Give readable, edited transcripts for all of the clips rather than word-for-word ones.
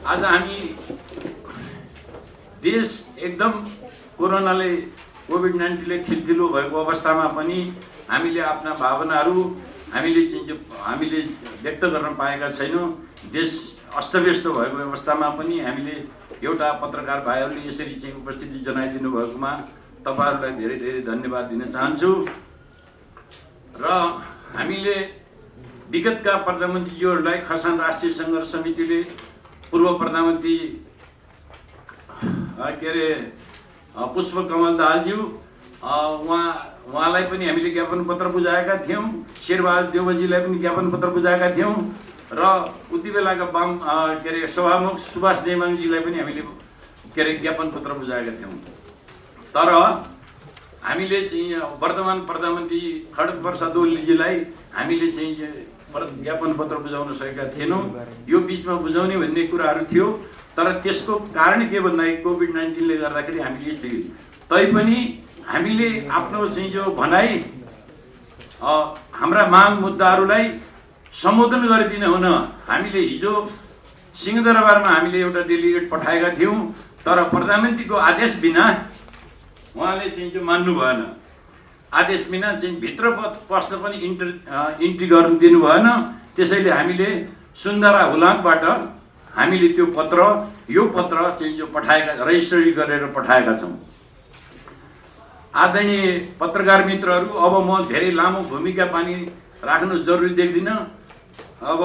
आज हामी देश एकदम कोरोनाले कोभिड-19ले थिलथिलो भएको अवस्थामा पनि हामीले आफ्ना भावनाहरू हामीले व्यक्त गर्न पाएका छैनौँ। देश अस्तव्यस्त भएको अवस्थामा पनि हामीले एउटा पत्रकार भाइहरूले यसरी चाहिँ उपस्थिति जनाइदिनु भएकोमा तपाईहरुलाई धेरै धेरै धन्यवाद दिन चाहन्छु। र हामीले विगतका प्रधानमन्त्रीज्यूहरूलाई खसान राष्ट्रिय संघर्ष समितिले पूर्व प्रधानमन्त्री पुष्पकमल दाहालज्यू उहाँलाई पनि हामीले ज्ञापन पत्र बुझाएका थियौँ। शेरबहादुर देवजीलाई पनि ज्ञापन पत्र बुझाएका थियौँ र उति बेलाका सभामुख सुभाष नेमाङजीलाई पनि हामीले ज्ञापन पत्र बुझाएका थियौँ। तर हामीले चाहिँ वर्तमान प्रधानमन्त्री खड्गप्रसाद ओलीजीलाई हामीले चाहिँ ज्ञापन पत्र बुझाउन सकेका थिएनौँ। यो बिचमा बुझाउने भन्ने कुराहरू थियो, तर त्यसको कारण के भन्दाखेरि कोभिड-19ले गर्दाखेरि हामीले स्थगित। तैपनि हामीले आफ्नो चाहिँ जो भनाइ हाम्रा माग मुद्दाहरूलाई सम्बोधन गरिदिन हुन हामीले हिजो सिंहदरबारमा हामीले एउटा डेलिगेट पठाएका थियौँ, तर प्रधानमन्त्रीको आदेश बिना उहाँले चाहिँ जो मान्नु भएन। आदेश बिना चाहिँ भित्र पस्न पनि इन्ट्री गर्न दिनु भएन। त्यसैले हामीले सुन्दरा हुलाङबाट हामीले त्यो यो पत्र चाहिँ जो पठाएका रजिस्ट्री गरेर पठाएका छौँ। आदरणीय पत्रकार मित्रहरू, अब म धेरै लामो भूमिका पनि राख्नु जरुरी देख्दिनँ। अब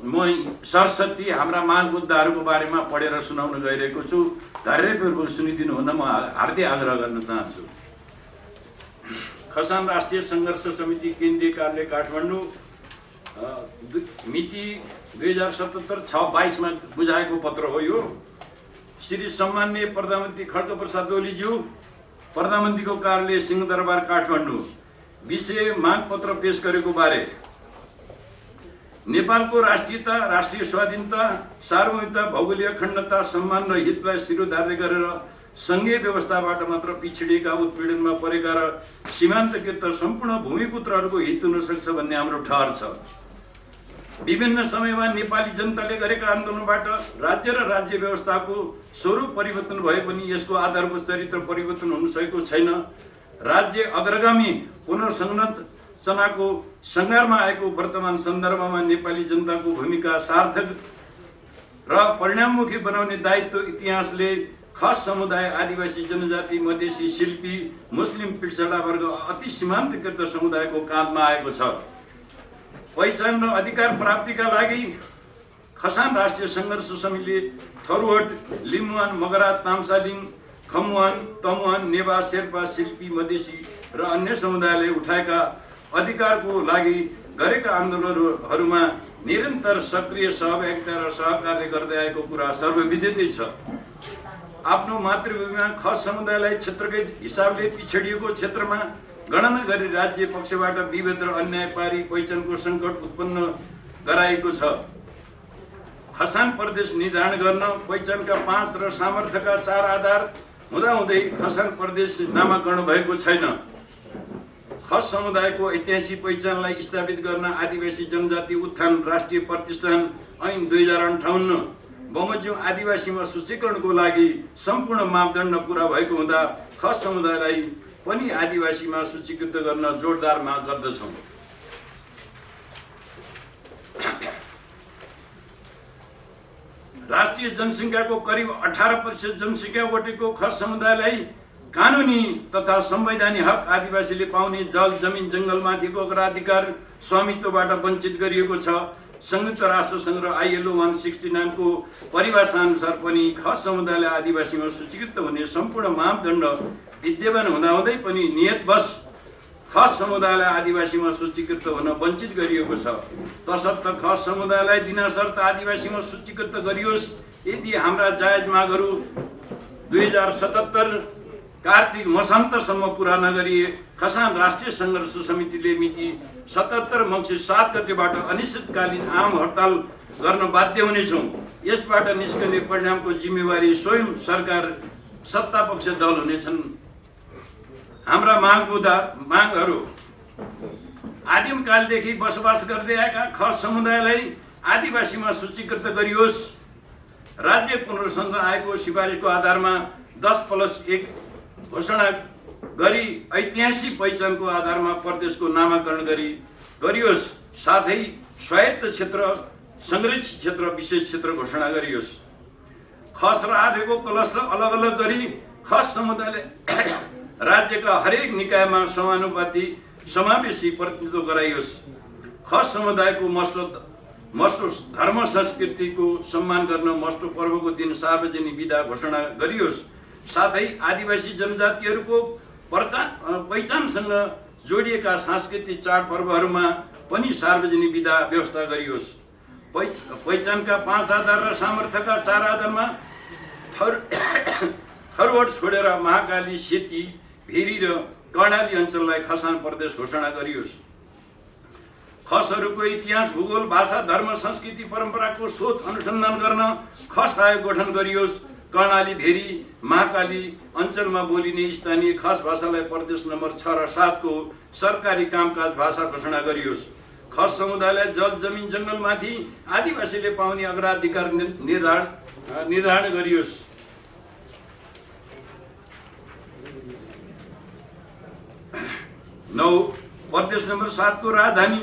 म सरस्वती हाम्रा माग मुद्दाहरूको बारेमा पढेर सुनाउन गइरहेको छु। धैर्यपूर्वक सुनिदिनु हुन म हार्दिक आग्रह गर्न चाहन्छु। खसान राष्ट्रिय संघर्ष समिति केन्द्रीय कार्यालय काठमाडौँ मिति 2077-6-22 मा बुझाएको पत्र हो यो। श्री सम्माननीय प्रधानमन्त्री खड्गप्रसाद ओलीज्यू, प्रधानमन्त्रीको कार्यालय सिंहदरबार काठमाडौँ, विषय माग पत्र पेश गरेको बारे। नेपालको राष्ट्रियता, राष्ट्रिय स्वाधीनता, सार्वभौमिकता, भौगोलिक अखण्डता, सम्मान र हितलाई शिरोधार्य गरेर सङ्घीय व्यवस्थाबाट मात्र पिछडिएका, उत्पीडनमा परेका र सीमान्तकृत सम्पूर्ण भूमिपुत्रहरूको हित हुन सक्छ भन्ने हाम्रो ठहर छ। विभिन्न समयमा नेपाली जनताले गरेका आन्दोलनबाट राज्य र राज्य व्यवस्थाको स्वरूप परिवर्तन भए पनि यसको आधारभूत चरित्र परिवर्तन हुन सकेको छैन। राज्य अग्रगामी पुनर्संरचनाको सङ्घारमा आएको वर्तमान सन्दर्भमा नेपाली जनताको भूमिका सार्थक र परिणाममुखी बनाउने दायित्व इतिहासले खास समुदाय, आदिवासी जनजाति, मधेसी, शिल्पी, मुस्लिम पिछडा वर्ग, अति सीमान्तकृत समुदायको काँधमा आएको छ। पहिचान र अधिकार प्राप्तिका लागि खसान राष्ट्रिय संघर्ष समितिले थरुहट, लिम्बुवान, मगरा, ताम्सालिङ, खमुवान, तमुवान, नेवा, शेर्पा, शिल्पी, मधेसी र अन्य समुदायले उठाएका अधिकारको लागि गरेका आन्दोलनहरूमा निरन्तर सक्रिय सहभागिता र सहकार्य गर्दै आएको कुरा सर्वविदितै छ। आफ्नो मातृभूमिमा खस समुदायलाई क्षेत्रकै हिसाबले पिछडिएको क्षेत्रमा गणना गरी राज्य पक्षबाट विभेद र अन्याय पारी पहिचानको सङ्कट उत्पन्न गराएको छ। खसान प्रदेश निर्धारण गर्न पहिचानका 5 र सामर्थ्यका 4 आधार हुँदाहुँदै खसान प्रदेश नामाकरण भएको छैन। खस समुदायको ऐतिहासिक पहिचानलाई स्थापित गर्न आदिवासी जनजाति उत्थान राष्ट्रिय प्रतिष्ठान ऐन 2058, बमोजिम आदिवासीमा सूचीकरणको लागि सम्पूर्ण मापदण्ड पुरा भएको हुँदा खस समुदायलाई पनि आदिवासीमा सूचीकृत गर्न जोडदार माग गर्दछौँ। राष्ट्रिय जनसङ्ख्याको करिब 18% जनसङ्ख्या ओटेको खस समुदायलाई कानुनी तथा संवैधानिक हक आदिवासीले पाउने जल, जमिन, जङ्गलमाथिको अग्राधिकार स्वामित्वबाट वञ्चित गरिएको छ। संयुक्त राष्ट्र सङ्घ र ILO 169 को परिभाषा अनुसार पनि खस समुदायलाई आदिवासीमा सूचीकृत हुने सम्पूर्ण मापदण्ड विद्यमान हुँदाहुँदै पनि नियतवश खस समुदायलाई आदिवासीमा सूचीकृत हुन वञ्चित गरिएको छ। तसर्थ खस समुदायलाई बिना शर्त आदिवासीमा सूचीकृत गरियोस्। यदि हाम्रा जायज मागहरू 2077 कार्तिक मसान्तसम्म पुरा नगरिए खसान राष्ट्रिय संघर्ष समितिले मिति 77 मङ्सिर 7 गतेबाट अनिश्चितकालीन आम हडताल गर्न बाध्य हुनेछौँ। यसबाट निस्कने परिणामको जिम्मेवारी स्वयं सरकार सत्तापक्ष दल हुनेछन्। हाम्रा मागहरू आदिमकालदेखि बसोबास गर्दै आएका खस समुदायलाई आदिवासीमा सूचीकृत गरियोस्। राज्य पुनर्संरचना आयोगको सिफारिसको आधारमा 10+1 घोषणा गरी ऐतिहासिक पहिचानको आधारमा प्रदेशको नामाकरण गरियोस्। साथै स्वायत्त क्षेत्र, संरक्षित क्षेत्र, विशेष क्षेत्र घोषणा गरियोस्। खस र आर्यको क्लस्टर अलग अलग गरी खस समुदायले राज्यका हरेक निकायमा समानुपाती समावेशी प्रतिनिधित्व गराइयोस्। खस समुदायको मस्टो धर्म संस्कृतिको सम्मान गर्न मस्टो पर्वको दिन सार्वजनिक बिदा घोषणा गरियोस्। साथै आदिवासी जनजातिहरूको पहिचानसँग जोडिएका सांस्कृतिक चाडपर्वहरूमा पनि सार्वजनिक बिदा व्यवस्था गरियोस्। पहिचानका 5 आधार र सामर्थ्यका 4 आधारमा थरवट छोडेर महाकाली, सेती, भेरी र कर्णाली अञ्चललाई खसान प्रदेश घोषणा गरियोस्। खसहरूको इतिहास, भूगोल, भाषा, धर्म, संस्कृति, परम्पराको शोध अनुसन्धान गर्न खस आयोग गठन गरियोस्। कर्णाली, भेरी, महाकाली अञ्चलमा बोलिने स्थानीय खस भाषालाई प्रदेश नम्बर 6 र 7 को सरकारी कामकाज भाषा घोषणा गरियोस्। खस समुदायलाई जल, जमिन, जङ्गलमाथि आदिवासीले पाउने अग्राधिकार निर्धारण गरियोस्। 9 प्रदेश नम्बर 7 को राजधानी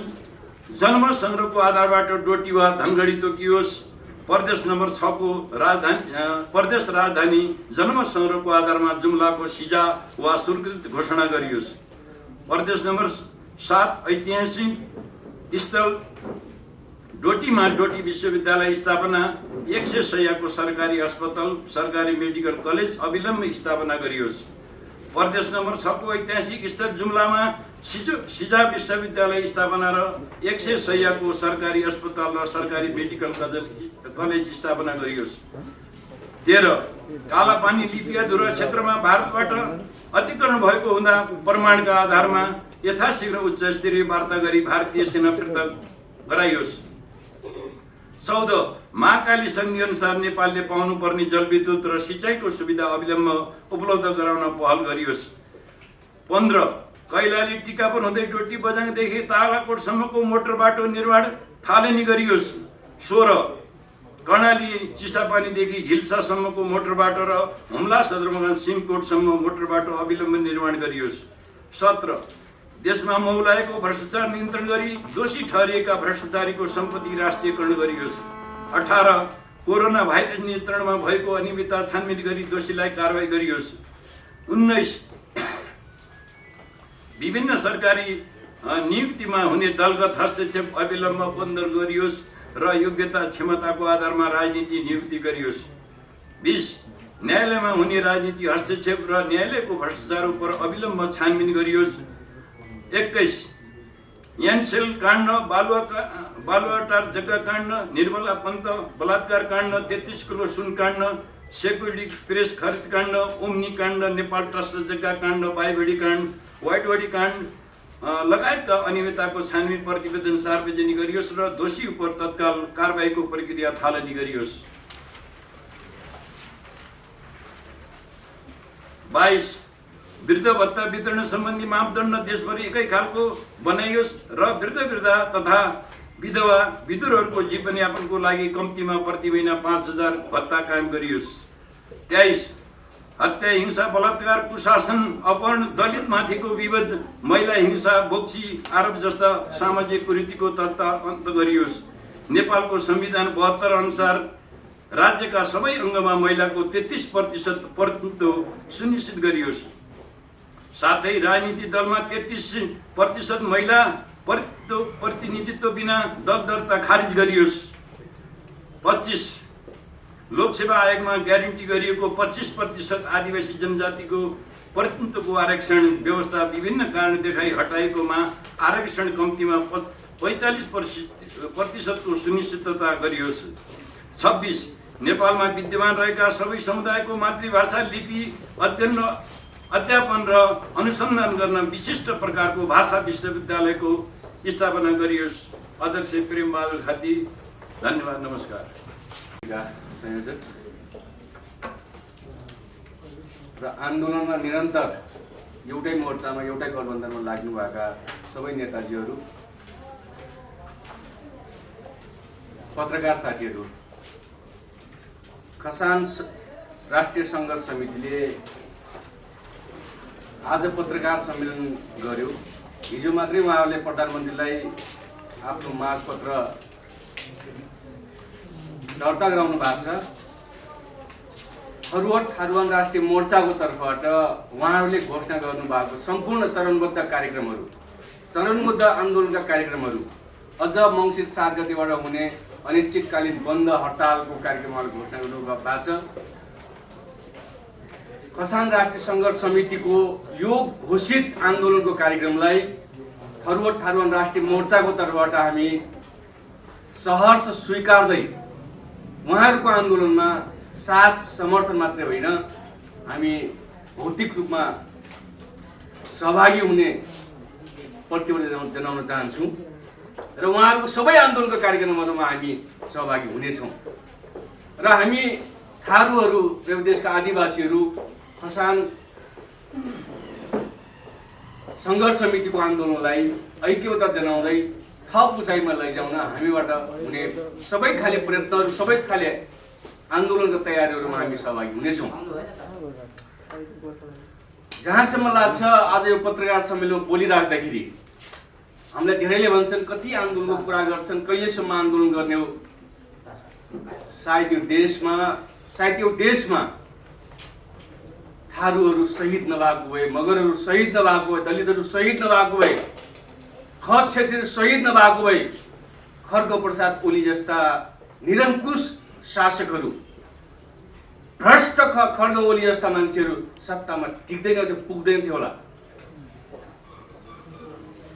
जनमत संग्रहको आधारबाट डोटी वा धनगढी तोकियोस्। प्रदेश नम्बर 6 को प्रदेश राजधानी जनमत संग्रहको आधारमा जुम्लाको सिजा वा स्वीकृत घोषणा गरियोस्। प्रदेश नम्बर 7 ऐतिहासिक स्थल डोटीमा डोटी विश्वविद्यालय स्थापना, 100 शय्याको सरकारी अस्पताल, सरकारी मेडिकल कलेज अविलम्ब स्थापना गरियोस्। प्रदेश नम्बर 6 को ऐतिहासिक स्थल जुम्लामा सिजा विश्वविद्यालय स्थापना र 100 शय्याको सरकारी अस्पताल र सरकारी मेडिकल कलेज स्थापना गरियोस्। 13 कालापानी लिपियाधुरा क्षेत्रमा भारतबाट अतिक्रमण भएको हुँदा प्रमाणका आधारमा यथाशीघ्र उच्च स्तरीय वार्ता गरी भारतीय सेना फिर्ता गराइयोस्। 14 महाकाली सन्धि अनुसार नेपालले पाउनुपर्ने जलविद्युत र सिँचाइको सुविधा अविलम्ब उपलब्ध गराउन पहल गरियोस्। 15 कैलाली टिकापुर हुँदै डोटी बझाङदेखि तालाकोटसम्मको मोटर बाटो निर्माण थालनी गरियोस्। 16 कर्णाली चिसापानीदेखि हिल्सासम्मको मोटर बाटो र हुम्ला सदरमुकाम सिमकोटसम्म मोटर बाटो अविलम्ब निर्माण गरियोस्। 17 देशमा मौलाएको भ्रष्टाचार नियन्त्रण गरी दोषी ठहरिएका भ्रष्टाचारीको सम्पत्ति राष्ट्रियकरण गरियोस्। 18 कोरोना भाइरस नियन्त्रणमा भएको अनियमितता छानबिन गरी दोषीलाई कारबाही गरियोस्। 19 विभिन्न सरकारी नियुक्तिमा हुने दलगत हस्तक्षेप अविलम्ब बन्द गरियोस् र योग्यता क्षमताको आधारमा राजनीति नियुक्ति गरियोस्। 20 न्यायालयमा हुने राजनीति हस्तक्षेप र न्यायालयको भ्रष्टाचार उपर अविलम्ब छानबिन गरियोस्। 21 यानसेल काण्ड, बालुवाटार जग्गा काण्ड, निर्मला पन्त बलात्कार काण्ड, 33 किलो सुन काण्ड, सेक्युरिटी प्रेस खरिद काण्ड, ओम्नी काण्ड, नेपाल ट्रस्ट जग्गा काण्ड, बाइबेडी काण्ड, वाइटबडी काण्ड लगायतका अनियमितताको छानबिन प्रतिवेदन सार्वजनिक गरियोस् र दोषी उप तत्काल कारबाहीको प्रक्रिया थालनी गरियोस्। 22 वृद्ध भत्ता वितरण सम्बन्धी मापदण्ड देशभरि एकै खालको बनाइयोस् र वृद्ध तथा विधवा विधुरहरूको जीवनयापनको लागि कम्तीमा प्रति महिना 5,000 भत्ता कायम गरियोस्। 23 हत्या, हिंसा, बलात्कार, कुशासन, अपहरण, दलित माथिको विवाद, महिला हिंसा, बोक्सी आरोप जस्ता सामाजिक कुरीतिको तत्काल अन्त गरियोस्। नेपालको संविधान 72 अनुसार राज्यका सबै अङ्गमा महिलाको 33% प्रतिनिधित्व सुनिश्चित गरियोस्। साथै राजनीतिक दलमा 33% महिला प्रतिनिधित्व बिना दल दर्ता खारिज गरियोस्। 25 लोकसेवा आयोगमा ग्यारेन्टी गरिएको 25% आदिवासी जनजातिको प्रतिनिधित्वको आरक्षण व्यवस्था विभिन्न कारण देखाई हटाएकोमा आरक्षण कम्तीमा 45% को सुनिश्चितता गरियोस्। 26 नेपालमा विद्यमान रहेका सबै समुदायको मातृभाषा लिपि अध्यापन र अनुसन्धान गर्न विशिष्ट प्रकारको भाषा विश्वविद्यालयको स्थापना गरियोस्। अध्यक्ष प्रेम बहादुर खाती, धन्यवाद, नमस्कार। संयोजक र आन्दोलनमा निरन्तर एउटै मोर्चामा एउटै गठबन्धनमा लाग्नुभएका सबै नेताजीहरू, पत्रकार साथीहरू, खसान राष्ट्रिय सङ्घर्ष समितिले आज पत्रकार सम्मेलन गर्यो। हिजो मात्रै उहाँहरूले प्रधानमन्त्रीलाई आफ्नो मागपत्र दर्ता गराउनु भएको छ। थरुवाट थारुवान राष्ट्रिय मोर्चाको तर्फबाट उहाँहरूले घोषणा गर्नुभएको सम्पूर्ण चरणबद्ध कार्यक्रमहरू, चरणबद्ध आन्दोलनका कार्यक्रमहरू, अझ मङ्सिर 7 गतेबाट हुने अनिश्चितकालीन बन्द हडतालको कार्यक्रमहरू घोषणा गर्नुभएको छ। खसान राष्ट्रिय सङ्घर्ष समितिको यो घोषित आन्दोलनको कार्यक्रमलाई थरुवाट थारुवान राष्ट्रिय मोर्चाको तर्फबाट हामी सहर्ष स्वीकार्दै उहाँहरूको आन्दोलनमा साथ समर्थन मात्रै होइन, हामी भौतिक रूपमा सहभागी हुने प्रतिबद्धता जनाउन चाहन्छौँ र उहाँहरूको सबै आन्दोलनका कार्यक्रमहरूमा हामी सहभागी हुनेछौँ। र हामी थारूहरू र देशका आदिवासीहरू खसान सङ्घर्ष समितिको आन्दोलनलाई ऐक्यता जनाउँदै थप उचाइमा लैजाउन हामीबाट हुने सबै खाले प्रयत्नहरू, सबै खाले आन्दोलनका तयारीहरूमा हामी सहभागी हुनेछौँ। जहाँसम्म लाग्छ आज यो पत्रकार सम्मेलन बोलिराख्दाखेरि हामीलाई धेरैले भन्छन् कति आन्दोलनको कुरा गर्छन्, कहिलेसम्म आन्दोलन गर्ने हो। सायद यो देशमा थारूहरू शहीद नभएको भए, मगरहरू शहीद नभएको भए, दलितहरू शहीद नभएको भए, खस क्षेत्रीहरू शहीद नभएको भए, खड्गप्रसाद ओली जस्ता निरङ्कुश शासकहरू, भ्रष्ट खड्ग ओली जस्ता मान्छेहरू सत्तामा टिक्दैन थियो, पुग्दैन थियो होला।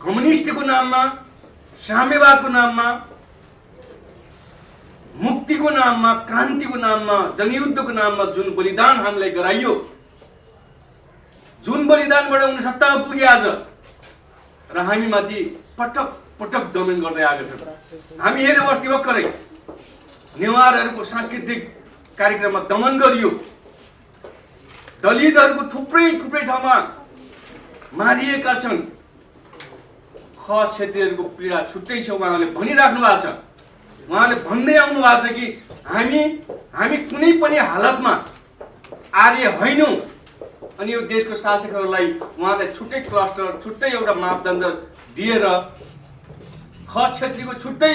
कम्युनिस्टको नाममा, साम्यवादको नाममा, मुक्तिको नाममा, क्रान्तिको नाममा, जनयुद्धको नाममा जुन बलिदान हामीलाई गराइयो, जुन बलिदानबाट उनी सत्तामा पुगे आज र हामी माथि पटक पटक दमन गर्दै आएको छ। हामी हेर्ने अस्ति भर्खरै नेवारहरूको सांस्कृतिक कार्यक्रममा दमन गरियो, दलितहरूको थुप्रै ठाउँमा मारिएका छन्। खस क्षेत्रीहरूको पीडा छुट्टै छ, उहाँहरूले भनिराख्नु भएको छ। उहाँले भन्दै आउनु भएको छ कि हामी कुनै पनि हालतमा आर्य होइनौँ। अनि यो देशको शासकहरूलाई उहाँलाई छुट्टै क्लस्टर, छुट्टै एउटा मापदण्ड दिएर खस क्षेत्रीको छुट्टै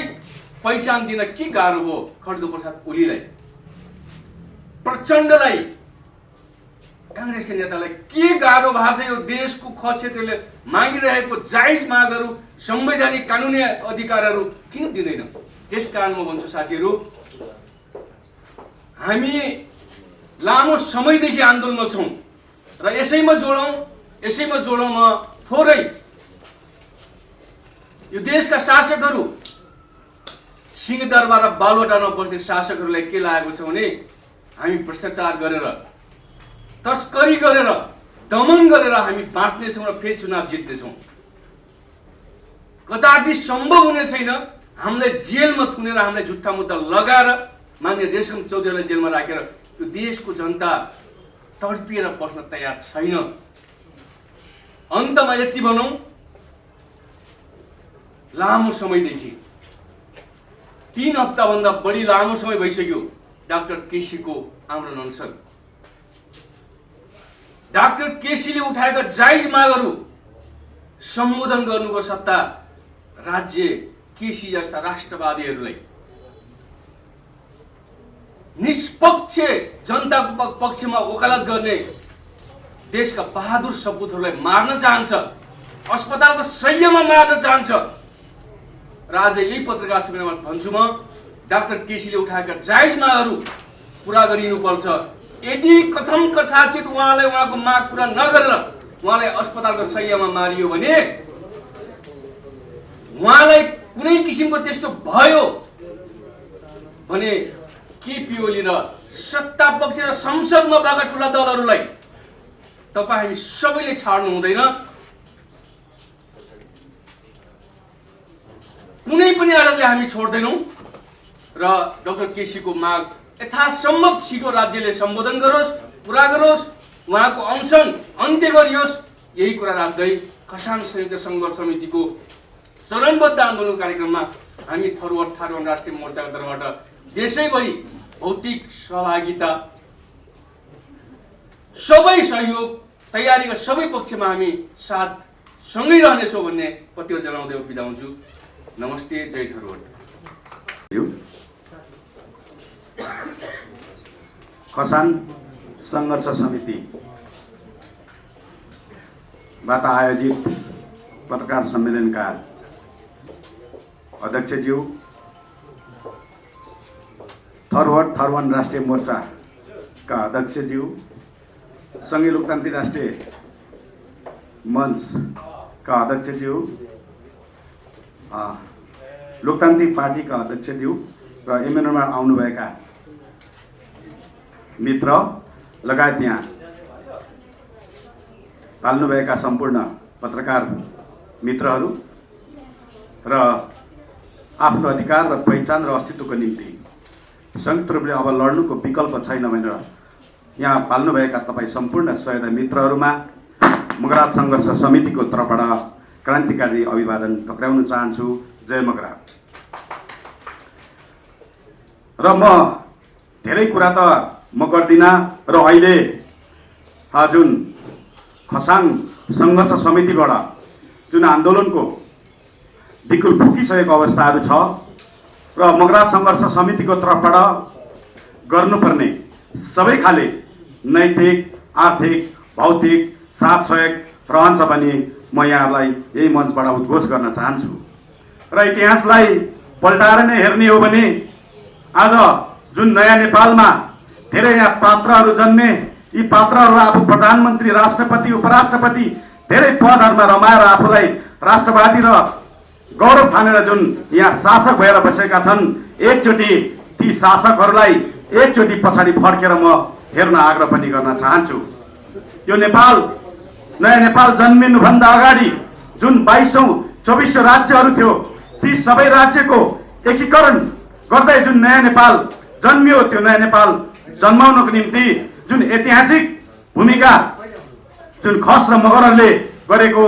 पहिचान दिन के गाह्रो हो। खड्गप्रसाद ओलीलाई, प्रचण्डलाई, काङ्ग्रेसका नेतालाई के गाह्रो भएको छ यो देशको खस क्षेत्रले मागिरहेको जायज मागहरू, संवैधानिक कानुनी अधिकारहरू किन दिँदैन। त्यस कारण म भन्छु साथीहरू, हामी लामो समयदेखि आन्दोलनमा छौँ र यसैमा जोडौँ म थोरै यो देशका शासकहरू, सिंहदरबार र बालुवाटारमा बस्ने शासकहरूलाई के लागेको छ भने हामी भ्रष्टाचार गरेर, तस्करी गरेर, दमन गरेर हामी बाँच्नेछौँ र फेरि चुनाव जित्नेछौँ। कदापि सम्भव हुने छैन। हामीलाई जेलमा थुनेर, हामीलाई झुट्टा मुद्दा लगाएर मान्य रेशम चौधरीलाई जेलमा राखेर यो देशको जनता तडपिएर बस्न तयार छैन। अन्तमा यति भनौँ, लामो समयदेखि 3 हप्ताभन्दा बढी लामो समय भइसक्यो डाक्टर केसीको आन्दोलन अनसन। डाक्टर केसीले उठाएका जायज मागहरू सम्बोधन गर्नुको सत्ता राज्य केसी जस्ता राष्ट्रवादीहरूलाई, निष्पक्ष जनताको पक्षमा वकालत गर्ने देशका बहादुर सपुतहरूलाई मार्न चाहन्छ, अस्पतालको सयमा मार्न चाहन्छ। र आज यही पत्रकार सम्मेलनमा भन्छु म, डाक्टर केसीले उठाएका जायज मागहरू पुरा गरिनुपर्छ। यदि कथम कसाचित उहाँलाई उहाँको माग पुरा नगरेर उहाँलाई अस्पतालको सयमा मारियो भने, उहाँलाई कुनै किसिमको त्यस्तो भयो भने केपी ओली र सत्ता पक्ष र संसदमा भएका ठुला दलहरूलाई तपाईँ हामी सबैले छाड्नु हुँदैन। कुनै पनि आधारले हामी छोड्दैनौँ र डाक्टर केसीको माग यथासम्भव छिटो राज्यले सम्बोधन गरोस्, पुरा गरोस्, उहाँको अनसन अन्त्य गरियोस्। यही कुरा राख्दै खसान संयुक्त सङ्घर्ष समितिको चरणबद्ध आन्दोलन कार्यक्रममा हामी थरुवाट थारुवान राष्ट्रिय मोर्चाको तर्फबाट देशैभरि भौतिक सहभागिता, सबै सहयोग, तयारीका सबै पक्षमा हामी साथ सँगै रहनेछौँ भन्ने प्रतिबद्ध जनाउँदै बिदा हुन्छु। नमस्ते, जय थरुवाड। खसान सङ्घर्ष समितिबाट आयोजित पत्रकार सम्मेलनका अध्यक्षज्यू, थरुवाड राष्ट्रिय मोर्चाका अध्यक्षज्यू, सङ्घीय लोकतान्त्रिक राष्ट्रिय मञ्चका अध्यक्षज्यू, लोकतान्त्रिक पार्टीका अध्यक्षज्यू र एमएनएमा आउनुभएका मित्र लगायत यहाँ पाल्नुभएका सम्पूर्ण पत्रकार मित्रहरू र आफ्नो अधिकार र पहिचान र अस्तित्वको निम्ति संयुक्त रूपले अब लड्नुको विकल्प छैन भनेर यहाँ पाल्नुभएका तपाईँ सम्पूर्ण सहयोगी मित्रहरूमा मगराज सङ्घर्ष समितिको तर्फबाट क्रान्तिकारी अभिवादन टक्राउन चाहन्छु। जय मगरा। र म धेरै कुरा त म गर्दिनँ र अहिले जुन खसान सङ्घर्ष समितिबाट जुन आन्दोलनको विकुल फुकिसकेको अवस्थाहरू छ र मगरा सङ्घर्ष समितिको तर्फबाट गर्नुपर्ने सबै खाले नैतिक, आर्थिक, भौतिक साथ सहयोग रहन्छ भने म यहाँहरूलाई यही मञ्चबाट उद्घोष गर्न चाहन्छु। र इतिहासलाई पल्टाएर नै हेर्ने हो भने आज जुन नयाँ नेपालमा धेरै यहाँ पात्रहरू जन्मे, यी पात्रहरू आफू प्रधानमन्त्री, राष्ट्रपति, उपराष्ट्रपति धेरै पदहरूमा रमाएर आफूलाई राष्ट्रवादी र गौरव ठानेर जुन यहाँ शासक भएर बसेका छन्, एकचोटि ती शासकहरूलाई एकचोटि पछाडि फर्केर म हेर्न आग्रह पनि गर्न चाहन्छु। यो नेपाल, नयाँ नेपाल जन्मिनुभन्दा अगाडि जुन 2224 राज्यहरू थियो, ती सबै राज्यको एकीकरण गर्दै जुन नयाँ नेपाल जन्मियो, त्यो नयाँ नेपाल जन्माउनको निम्ति जुन ऐतिहासिक भूमिका जुन खस र मगरहरूले गरेको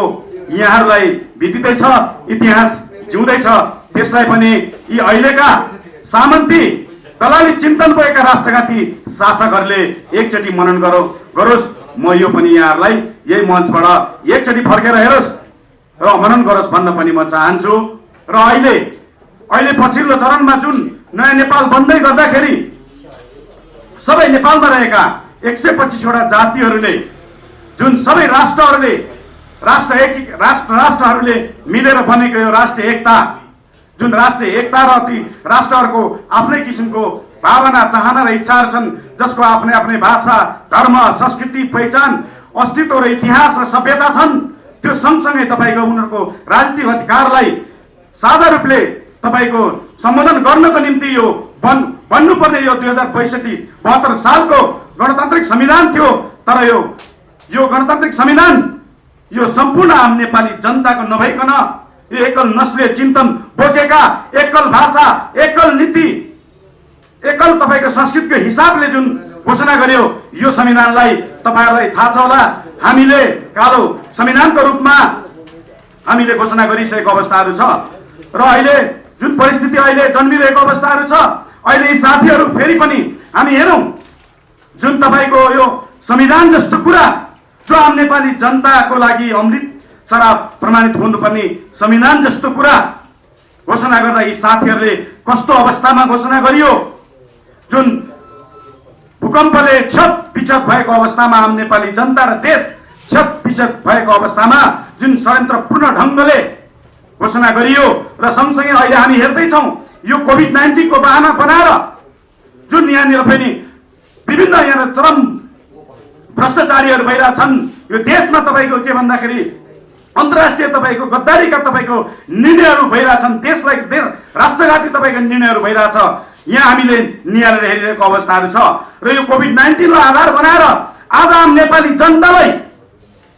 यहाँहरूलाई बितिँदै छ, इतिहास जिउँदैछ। त्यसलाई पनि यी अहिलेका सामन्ती दलाली चिन्तन भएका राष्ट्रघाती शासकहरूले एकचोटि मनन गरोस्। म यो पनि यहाँहरूलाई यही मञ्चबाट एकचोटि फर्केर हेरोस् र मनन गरोस् भन्न पनि म चाहन्छु। र अहिले पछिल्लो चरणमा जुन नयाँ नेपाल बन्दै गर्दाखेरि सबै नेपालमा रहेका 125 वटा जातिहरूले जुन सबै राष्ट्रहरूले मिलेर बनेको यो राष्ट्रिय एकता, जुन राष्ट्रिय एकता र ती राष्ट्रहरूको आफ्नै किसिमको भावना, चाहना र इच्छाहरू छन्, जसको आफ्नै आफ्नै भाषा, धर्म, संस्कृति, पहिचान, अस्तित्व र इतिहास र सभ्यता छन्, त्यो सँगसँगै तपाईँको उनीहरूको राजनीतिक अधिकारलाई साझा रूपले तपाईँको सम्बोधन गर्नको निम्ति यो बन्नुपर्ने यो 2062-72 सालको गणतान्त्रिक संविधान थियो। तर यो गणतान्त्रिक संविधान यो सम्पूर्ण आम नेपाली जनताको नभइकन यो एकल नस्लीय चिन्तन बोकेका, एकल भाषा, एकल नीति, एकल तपाईँको संस्कृतिको हिसाबले जुन घोषणा गर्यो, यो संविधानलाई तपाईँहरूलाई थाहा छ होला, हामीले कालो संविधानको रूपमा हामीले घोषणा गरिसकेको अवस्थाहरू छ। र अहिले जुन परिस्थिति अहिले जन्मिरहेको अवस्थाहरू छ, अहिले यी साथीहरू फेरि पनि हामी हेरौँ, जुन तपाईँको यो संविधान जस्तो कुरा, जो आम नेपाली जनताको लागि अमृत शराब प्रमाणित हुनुपर्ने संविधान जस्तो कुरा घोषणा गर्दा यी साथीहरूले कस्तो अवस्थामा घोषणा गरियो, जुन भूकम्पले क्षत भएको अवस्थामा आम नेपाली जनता र देश क्षत भएको अवस्थामा जुन षड्यन्त्रपूर्ण ढङ्गले घोषणा गरियो। र सँगसँगै अहिले हामी हेर्दैछौँ यो कोभिड-19 को बहाना बनाएर जुन यहाँनिर पनि विभिन्न यहाँ चरम भ्रष्टाचारीहरू भइरहेछन्। यो देशमा तपाईँको के भन्दाखेरि अन्तर्राष्ट्रिय तपाईँको गद्दारीका तपाईँको निर्णयहरू भइरहेछन्, देशलाई राष्ट्रघाती तपाईँको निर्णयहरू भइरहेछ। यहाँ हामीले निहालेर हेरिरहेको अवस्थाहरू छ। र यो कोभिड-19 लाई आधार बनाएर आज आम नेपाली जनतालाई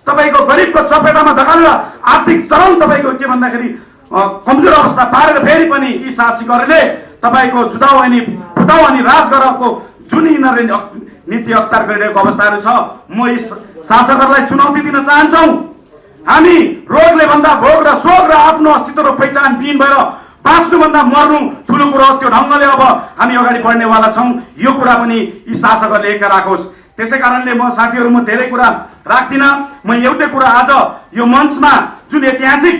तपाईँको गरिबको चपेटामा धकालेर आर्थिक चरम तपाईँको के भन्दाखेरि कमजोर अवस्था पारेर फेरि पनि यी शासकहरूले तपाईँको जुटाउ अनि फुटाउ अनि राज गरेको जुन यिनीहरूले नीति अख्तियार गरिरहेको अवस्थाहरू छ, म यी शासकहरूलाई चुनौती दिन चाहन्छौँ। हामी रोगले भन्दा भोग र शोक र आफ्नो अस्तित्व र पहिचान विहीन भएर बाँच्नुभन्दा मर्नु ठुलो कुरो हो। त्यो ढङ्गले अब हामी अगाडि बढ्नेवाला छौँ। यो कुरा पनि यी शासकहरूले एका राखोस्। त्यसै कारणले म साथीहरू म धेरै कुरा राख्दिनँ। म एउटै कुरा आज यो मञ्चमा जुन ऐतिहासिक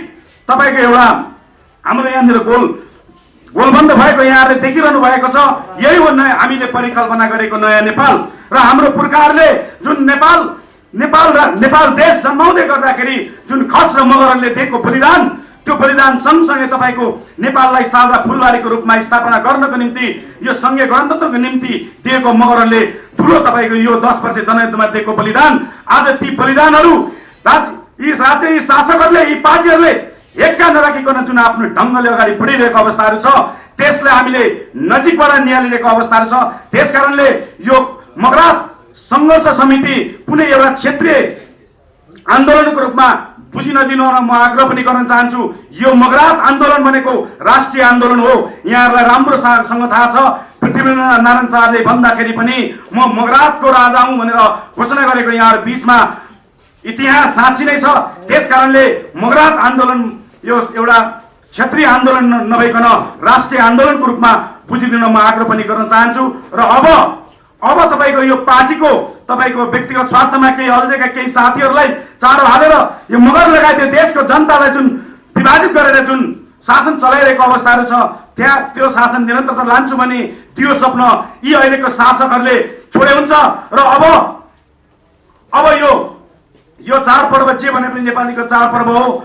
तपाईँको एउटा हाम्रो यहाँनिर गोलबन्द भएको यहाँहरूले देखिरहनु भएको छ, यही हो हामीले परिकल्पना गरेको नयाँ नेपाल। र हाम्रो पुर्खाहरूले जुन नेपाल देश जन्माउँदै गर्दाखेरि जुन खस र मगरहरूले दिएको बलिदान, त्यो बलिदान सँगसँगै तपाईँको नेपाललाई साझा फुलबारीको रूपमा स्थापना गर्नको निम्ति, यो सङ्घीय गणतन्त्रको निम्ति दिएको मगरहरूले ठुलो तपाईँको यो 10 वर्ष जनयुद्धमा दिएको बलिदान, आज ती बलिदानहरू यी शासकहरूले, यी पार्टीहरूले एक्का नराखिकन जुन आफ्नो ढङ्गले अगाडि बढिरहेको अवस्थाहरू छ, त्यसलाई हामीले नजिकबाट निहालिरहेको अवस्थाहरू छ। त्यसकारणले यो मगरात सङ्घर्ष समिति कुनै एउटा क्षेत्रीय आन्दोलनको रूपमा बुझिन दिनु म आग्रह पनि गर्न चाहन्छु। यो मगरात आन्दोलन भनेको राष्ट्रिय आन्दोलन हो। यहाँहरूलाई राम्रोसँग थाहा छ, पृथ्वीनारायण शाहले भन्दाखेरि पनि म मगरातको राजा हुँ भनेर घोषणा गरेको यहाँहरू बिचमा इतिहास साँच्ची नै छ। त्यसकारणले मगरात आन्दोलन यो एउटा क्षेत्रीय आन्दोलन नभइकन राष्ट्रिय आन्दोलनको रूपमा बुझिदिन म आग्रह पनि गर्न चाहन्छु। र अब तपाईँको यो पार्टीको तपाईँको व्यक्तिगत स्वार्थमा केही अल्झेका केही साथीहरूलाई चारो हालेर यो मगर लगायत देशको जनतालाई जुन विभाजित गरेर जुन शासन चलाइरहेको अवस्थाहरू छ, त्यहाँ त्यो शासन निरन्तरता लान्छु भने त्यो स्वप्न यी अहिलेको शासकहरूले छोडे हुन्छ। र अब यो चाडपर्व जे भने पनि नेपालीको चाडपर्व हो।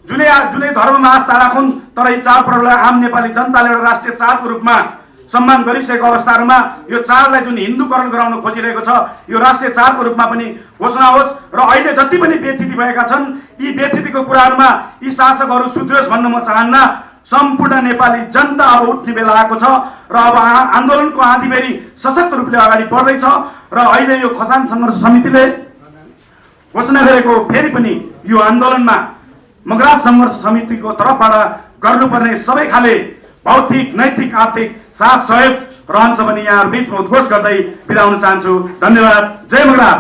जुनै धर्ममा आस्था राखुन्, तर यी चाडपर्वलाई आम नेपाली जनताले एउटा राष्ट्रिय चाडको रूपमा सम्मान गरिसकेको अवस्थाहरूमा यो चाडलाई जुन हिन्दूकरण गराउन खोजिरहेको छ, यो राष्ट्रिय चाडको रूपमा पनि घोषणा होस्। र अहिले जति पनि व्यथिति भएका छन्, यी व्यथितिको कुराहरूमा यी शासकहरू सुध्रियोस् भन्न म चाहन्न। सम्पूर्ण नेपाली जनता अब उठ्ने बेला आएको छ र अब आन्दोलनको आँधीबेरी सशक्त रूपले अगाडि बढ्दैछ। र अहिले यो खसान सङ्घर्ष समितिले घोषणा गरेको फेरि पनि यो आन्दोलनमा मगरात सङ्घर्ष समितिको तर्फबाट गर्नुपर्ने सबै खाले भौतिक, नैतिक, आर्थिक साथ सहयोग रहन्छ भने यहाँ बिचमा उद्घोष गर्दै बिदा हुन चाहन्छु। धन्यवाद। जय मगरात।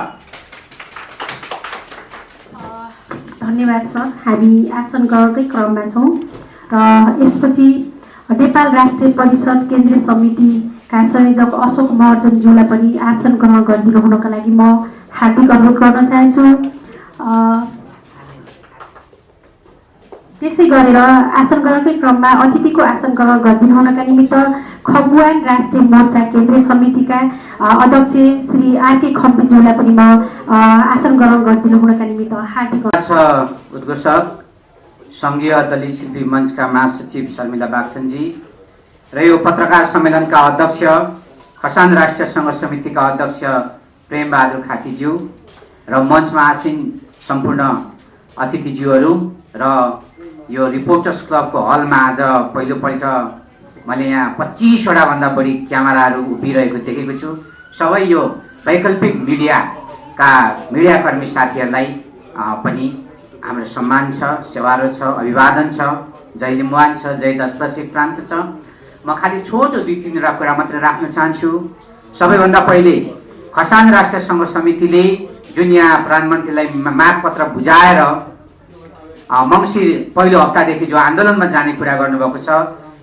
धन्यवाद सर। हामी आसन ग्रहणकै क्रममा छौँ र यसपछि नेपाल राष्ट्रिय परिषद केन्द्रीय समितिका संयोजक अशोक महर्जनज्यूलाई पनि आसन ग्रहण गरिदिनु हुनका लागि म हार्दिक अनुरोध गर्न चाहन्छु। त्यसै गरेर आसन ग्रहणकै क्रममा अतिथिको आसन ग्रहण गरिदिनु हुनका निमित्त खम्बुवान राष्ट्रिय मोर्चा केन्द्रीय समितिका अध्यक्ष श्री आरके खम्बीज्यूलाई पनि म आसन ग्रहण गरिदिनु हुनका निमित्त हार्दिक उद्घोषक सङ्घीय दलित शिल्पी मञ्चका महासचिव शर्मिला बागसनजी र यो पत्रकार सम्मेलनका अध्यक्ष खसान राष्ट्रिय सङ्घर्ष समितिका अध्यक्ष प्रेमबहादुर खातीज्यू र मञ्चमा आसीन सम्पूर्ण अतिथिज्यूहरू र यो रिपोर्टर्स क्लबको हलमा आज पहिलोपल्ट मैले यहाँ 25वटा भन्दा बढी क्यामेराहरू उभिरहेको देखेको छु। सबै यो वैकल्पिक मिडियाकर्मी साथीहरूलाई पनि हाम्रो सम्मान छ, सेवारो छ, अभिवादन छ, जय लिम्बुवान छ, जय 10 वर्षे प्रान्त छ। म खालि छोटो 2-3 कुरा मात्र राख्न चाहन्छु। सबैभन्दा पहिले खसान राष्ट्रिय सङ्घर्ष समितिले जुन यहाँ प्रधानमन्त्रीलाई मागपत्र बुझाएर मङ्सिर पहिलो हप्तादेखि जो आन्दोलनमा जाने कुरा गर्नुभएको छ,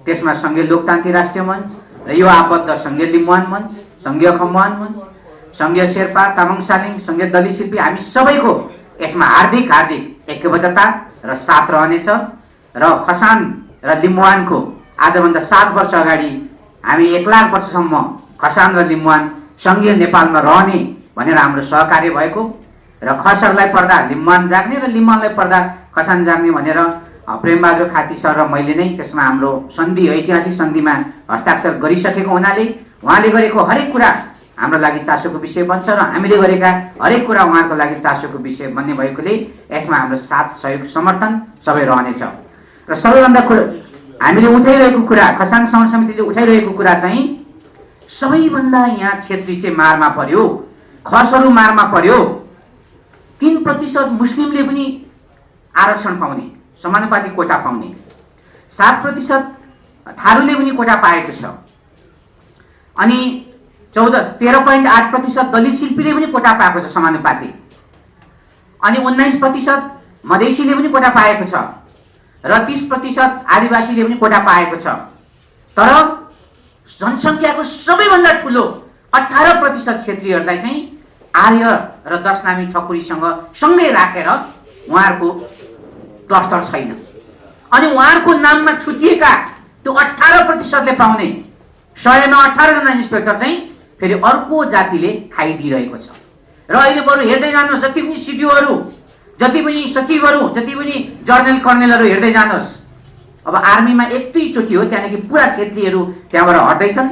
त्यसमा सङ्घीय लोकतान्त्रिक राष्ट्रिय मञ्च र यो आबद्ध सङ्घीय लिम्बुवान मञ्च, सङ्घीय खम्बुवान मञ्च, सङ्घीय शेर्पा, तामाङ सालिङ, सङ्घीय दलित शिल्पी हामी सबैको यसमा हार्दिक ऐक्यबद्धता र साथ रहनेछ। र खसान र लिम्बुवानको आजभन्दा 7 वर्ष अगाडि हामी 1 लाख वर्षसम्म खसान र लिम्बुवान सङ्घीय नेपालमा रहने भनेर हाम्रो सहकार्य भएको र खसहरूलाई पर्दा लिम्बुवान जाग्ने र लिम्बुवानलाई पर्दा खसान जाग्ने भनेर प्रेमबहादुर खाती सर र मैले नै त्यसमा हाम्रो सन्धि, ऐतिहासिक सन्धिमा हस्ताक्षर गरिसकेको हुनाले उहाँले गरेको हरेक कुरा हाम्रो लागि चासोको विषय बन्छ र हामीले गरेका हरेक कुरा उहाँको लागि चासोको विषय बन्ने भएकोले यसमा हाम्रो साथ सहयोग समर्थन सबै रहनेछ। र सबैभन्दा हामीले उठाइरहेको कुरा, खसान सङ्घर्ष समितिले उठाइरहेको कुरा चाहिँ सबैभन्दा यहाँ क्षेत्री चाहिँ मारमा पर्यो, खसहरू मारमा पर्यो। 3% मुस्लिमले पनि आरक्षण पाउने, समानुपातिक कोटा पाउने, 7% थारूले पनि कोटा पाएको छ, अनि 13.8% दलित शिल्पीले पनि कोटा पाएको छ समानुपातिक, अनि 19% मधेसीले पनि कोटा पाएको छ। र 30% आदिवासीले पनि कोटा पाएको छ। तर जनसङ्ख्याको सबैभन्दा ठुलो 18% क्षेत्रीहरूलाई चाहिँ आर्य र 10 नामी ठकुरीसँग सँगै राखेर उहाँहरूको क्लस्टर छैन। अनि उहाँहरूको नाममा छुटिएका त्यो 18%ले पाउने 100मा 18 जना इन्सपेक्टर चाहिँ फेरि अर्को जातिले खाइदिइरहेको छ। र अहिले बरु हेर्दै जानुहोस्, जति पनि सिडिओहरू, जति पनि सचिवहरू, जति पनि जर्नल कर्नेलहरू हेर्दै जानुहोस्, अब आर्मीमा एकैचोटि हो त्यहाँदेखि पुरा क्षेत्रीहरू त्यहाँबाट हट्दैछन्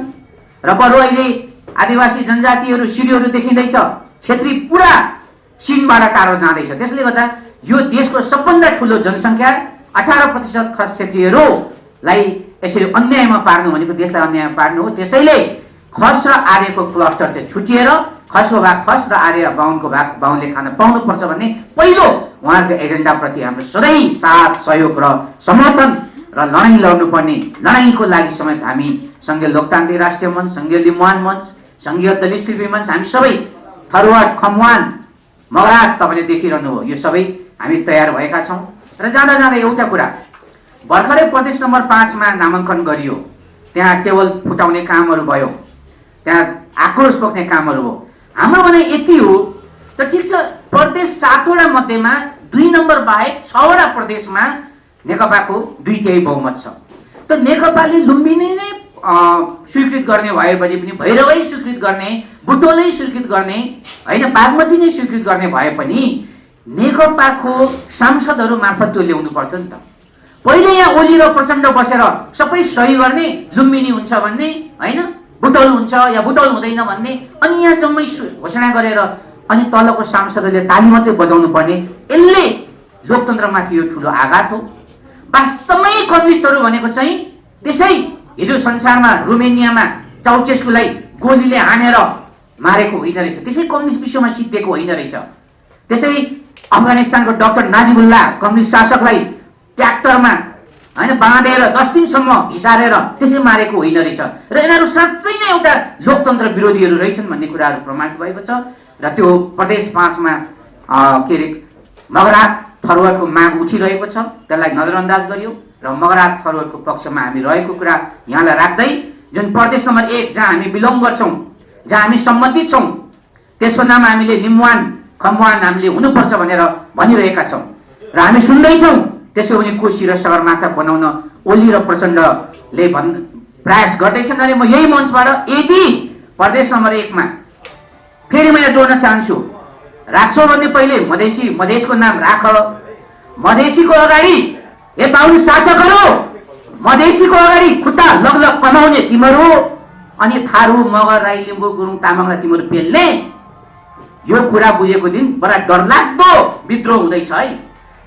र बरु अहिले आदिवासी जनजातिहरू सिडिओहरू देखिँदैछ, क्षेत्री पुरा सिनबाट टाढो जाँदैछ। त्यसले गर्दा यो देशको सबभन्दा ठुलो जनसङ्ख्या 18% खस क्षेत्रीहरूलाई यसरी अन्यायमा पार्नु भनेको देशलाई अन्यायमा पार्नु हो। त्यसैले खस र आर्यको क्लस्टर चाहिँ छुटिएर खसको भाग खस र आर्य बाहुनको भाग बाहुनले खान पाउनुपर्छ भन्ने पहिलो उहाँहरूको एजेन्डाप्रति हाम्रो सधैँ साथ सहयोग र समर्थन र लडाइँ लड्नुपर्ने, लडाइँको लागि समेत हामी सङ्घीय लोकतान्त्रिक राष्ट्रिय मञ्च, सङ्घीय लिम्बुवान मञ्च, सङ्घीय दलित शिल्पी मञ्च, हामी सबै थरुवाट, खम्वान, मगरात तपाईँले देखिरहनु हो, यो सबै हामी तयार भएका छौँ। र जाँदा जाँदा एउटा कुरा, भर्खरै प्रदेश नम्बर 5 मा नामाङ्कन गरियो, त्यहाँ टेबल फुटाउने कामहरू भयो, त्यहाँ आक्रोश पोख्ने कामहरू हो। हाम्रो भनाइ यति हो त ठिक छ, प्रदेश 7 वटा मध्येमा 2 नम्बर बाहेक 6 वटा प्रदेशमा नेकपाको 2/3 बहुमत छ। त नेकपाले लुम्बिनी नै स्वीकृत गर्ने भए भने पनि, भैरवै स्वीकृत गर्ने, बुटोलै स्वीकृत गर्ने, होइन बागमती नै स्वीकृत गर्ने भए पनि नेकपाको सांसदहरू मार्फत त्यो ल्याउनु पर्थ्यो नि त। पहिले यहाँ ओली र प्रचण्ड बसेर सबै सही गर्ने, लुम्बिनी हुन्छ भन्ने, होइन बुटोल हुन्छ या बुटोल हुँदैन भन्ने, अनि यहाँ जम्मै घोषणा गरेर अनि तलको सांसदहरूले ताली मात्रै बजाउनु पर्ने, यसले लोकतन्त्रमाथि यो ठुलो आघात हो। वास्तवमै कम्युनिस्टहरू भनेको चाहिँ त्यसै हिजो संसारमा रोमेनियामा चाउचेस्कुलाई गोलीले हानेर मारेको होइन रहेछ, त्यसै कम्युनिस्ट विश्वमा सिद्धिएको होइन रहेछ। त्यसै अफगानिस्तानको डाक्टर नाजिबुल्लाह कम्युनिस्ट शासकलाई ट्र्याक्टरमा होइन बाँधेर 10 दिनसम्म घिसारेर त्यसै मारेको होइन रहेछ। र यिनीहरू साँच्चै नै एउटा लोकतन्त्र विरोधीहरू रहेछन् भन्ने कुराहरू प्रमाणित भएको छ। र त्यो प्रदेश 5 मा के अरे मगरात थरुवाटको माग उठिरहेको छ, त्यसलाई नजरअन्दाज गरियो र मगरात थरुवाटको पक्षमा हामी रहेको कुरा यहाँलाई राख्दै, जुन प्रदेश नम्बर 1 जहाँ हामी बिलोङ गर्छौँ, जहाँ हामी सम्बन्धित छौँ, त्यसको नाम हामीले लिम्बुवान खम्बुवान हामीले हुनुपर्छ भनेर भनिरहेका छौँ र हामी सुन्दैछौँ। त्यसो भने कोशी र सगरमाथा बनाउन ओली र प्रचण्डले प्रयास गर्दैछन्। अनि म यही मञ्चबाट यदि प्रदेश नम्बर 1 मा फेरि मैले जोड्न चाहन्छु, राख्छौ भने पहिले मधेसको नाम राख, मधेसीको अगाडि ए बाहुन शासकहरू, मधेसीको अगाडि खुट्टा लगलग कमाउने तिमीहरू, अनि थारू मगर राई लिम्बू गुरुङ तामाङलाई तिमीहरू पेल्ने, यो कुरा बुझेको दिन बडा डरलाग्दो विद्रोह हुँदैछ है।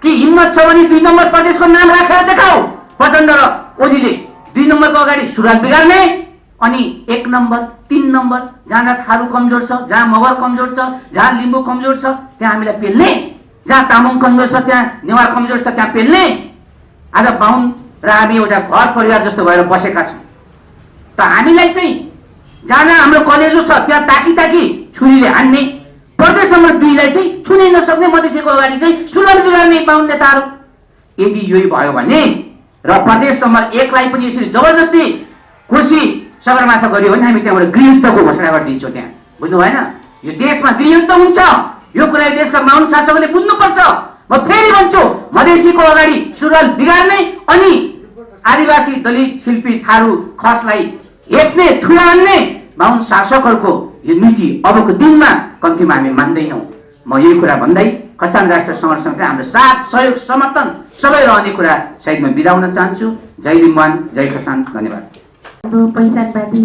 कि हिम्मत छ भने 2 नम्बर प्रदेशको नाम राखेर देखाऊ। प्रचण्ड र ओलीले 2 नम्बरको अगाडि सुरुवात बिगार्ने, अनि 1 नम्बर 3 नम्बर जहाँ थारू कमजोर छ, जहाँ मगर कमजोर छ, जहाँ लिम्बू कमजोर छ त्यहाँ हामीलाई पेल्ने, जहाँ तामाङ कमजोर छ त्यहाँ नेवार कमजोर छ त्यहाँ पेल्ने। आज बाहुन र हामी एउटा घर परिवार जस्तो भएर बसेका छौँ। त हामीलाई चाहिँ जहाँ हाम्रो कलेजो छ त्यहाँ ताकी ताकी छुरीले हान्ने, प्रदेश नम्बर 2 लाई चाहिँ छुनै नसक्ने, मधेसीको अगाडि चाहिँ सुरुवात बिगार्ने बाहुन नेताहरू। यदि यही भयो भने र प्रदेश नम्बर 1 लाई पनि यसरी जबरजस्ती कोशी सगरमाथा गरियो भने हामी त्यहाँबाट गृहयुद्धको घोषणा गरिदिन्छौँ। त्यहाँ बुझ्नु भएन, यो देशमा गृहयुद्ध हुन्छ, यो कुरा देशका बाहुन शासकले बुझ्नुपर्छ। म फेरि भन्छु, मधेसीको अगाडि सुरुवात बिगार्ने अनि आदिवासी दलित शिल्पी थारू खसलाई हेप्ने छुरा हान्ने बाहुन शासकहरूको यो नीति अबको दिनमा कम्तीमा हामी मान्दैनौँ। म यही कुरा भन्दै खसान राष्ट्र संगठनका हाम्रो साथ सहयोग समर्थन सबै रहने कुरा सहित म बिदा हुन चाहन्छु। जय लिम्बुवान, जय खसान, धन्यवाद। हाम्रो पहिचानवादी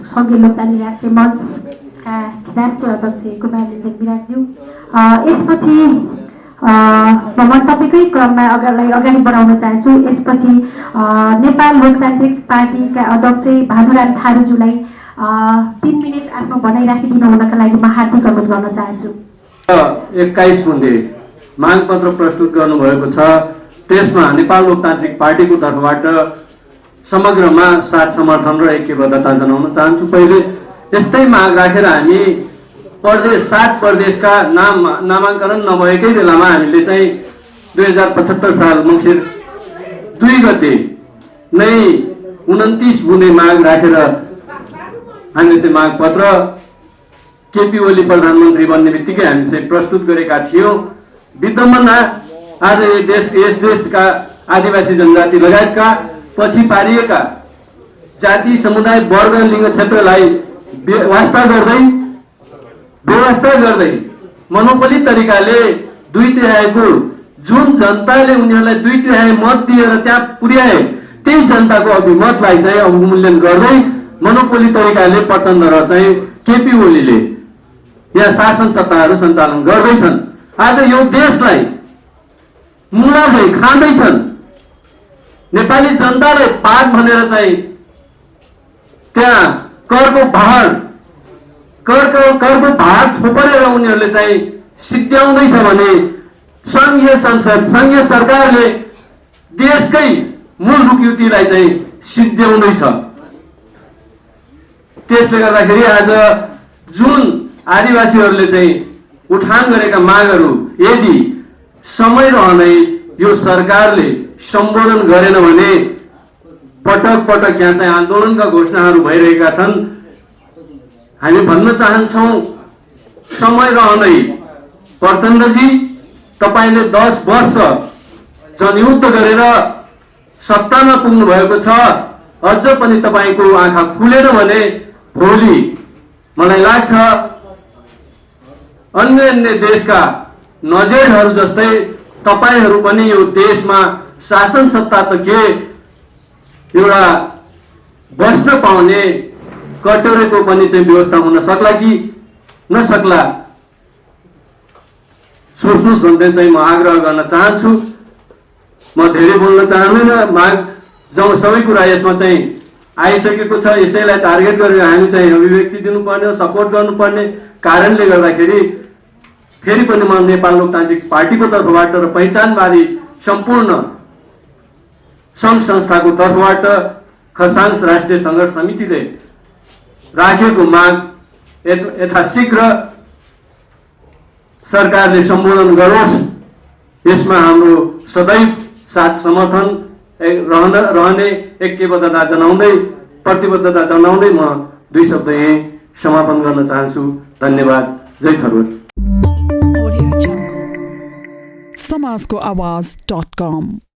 सङ्घीय लोकतान्त्रिक राष्ट्रिय मञ्चका राष्ट्रिय अध्यक्ष कुमार लिम्देन विराटज्यू, यसपछि म मन्तव्यकै क्रममा अगाडि बढाउन चाहन्छु। यसपछि नेपाल लोकतान्त्रिक पार्टीका अध्यक्ष भानुराम थारूज्यूलाई 3 मिनट आफ्नो भनाइ राखिदिनु हुनका लागि म हार्दिक अनुरोध गर्न चाहन्छु। 21 बुँदे मागपत्र प्रस्तुत गर्नुभएको छ, त्यसमा नेपाल लोकतान्त्रिक पार्टीको तर्फबाट समग्रमा साथ समर्थन र ऐक्यबद्धता जनाउन चाहन्छु। पहिले यस्तै माग राखेर हामी प्रदेश 7 प्रदेशका नामाङ्कन नभएकै बेलामा हामीले चाहिँ 2075 साल मङ्सिर 2 गते नै 29 बुँदे माग राखेर हामीले चाहिँ माग पत्र केपी ओली प्रधानमन्त्री बन्ने बित्तिकै हामी चाहिँ प्रस्तुत गरेका थियौँ। विद्यमान आज यस देशका आदिवासी जनजाति लगायतका पछि पारिएका जाति समुदाय वर्ग लिङ्ग क्षेत्रलाई व्यवस्था गर्दै मनोपली तरिकाले 2/3 जुन जनताले उनीहरूलाई 2/3 मत दिएर त्यहाँ पुर्याए त्यही जनताको अभिमतलाई चाहिँ अवमूल्यन गर्दै मनोपली तरिकाले प्रचण्ड र चाहिँ केपी ओलीले यहाँ शासन सत्ताहरू सञ्चालन गर्दैछन्। आज यो देशलाई मुला चाहिँ खाँदैछन्। नेपाली जनतालाई पाठ भनेर चाहिँ त्यहाँ करको भार थोपरेर उनीहरूले चाहिँ सिद्ध्याउँदैछ भने संघीय संसद संघीय सरकारले देशकै मूल रुकुटीलाई चाहिँ सिद्ध्याउँदैछ। त्यसले गर्दाखेरि आज जुन आदिवासीहरूले चाहिँ उठान गरेका मागहरू यदि समय रहँदै यो सरकारले सम्बोधन गरेन भने पटक पटक यहाँ चाहिँ आन्दोलनका घोषणाहरू भइरहेका छन्। हामी भन्न चाहन्छौँ समय रहँदै प्रचण्डजी तपाईले 10 वर्ष जनयुद्ध गरेर सत्तामा पुग्नु भएको छ। अझ पनि तपाईको आँखा खुलेन भने भोलि मलाई लाग्छ अन्य देशका नजिरहरू जस्तै तपाईहरू पनि यो देशमा शासन सत्ता त के एउटा बस्न पाउने कटोरेको पनि चाहिँ व्यवस्था हुन सक्ला कि नसक्ला सोच्नुस् भन्दै चाहिँ म आग्रह गर्न चाहन्छु। म धेरै बोल्न चाहन्दिन। माग सबै कुरा यसमा चाहिँ आइसकेको छ। यसैलाई टार्गेट गरेर हामी चाहिँ अभिव्यक्ति दिनुपर्ने सपोर्ट गर्नुपर्ने कारणले गर्दाखेरि फेरि पनि म नेपाल लोकतान्त्रिक पार्टीको तर्फबाट र पहिचानवादी सम्पूर्ण सङ्घ संस्थाको तर्फबाट खरसाङ राष्ट्रिय सङ्घर्ष समितिले राखेको माग यथाशीघ्र सरकारले सम्बोधन गरोस्। यसमा हाम्रो सदैव साथ समर्थन रहने ऐक्यबद्धता जनाउँदै प्रतिबद्धता जनाउँदै म 2 शब्द यही समापन गर्न चाहन्छु। धन्यवाद। जय थरुर। समाजको आवाज.com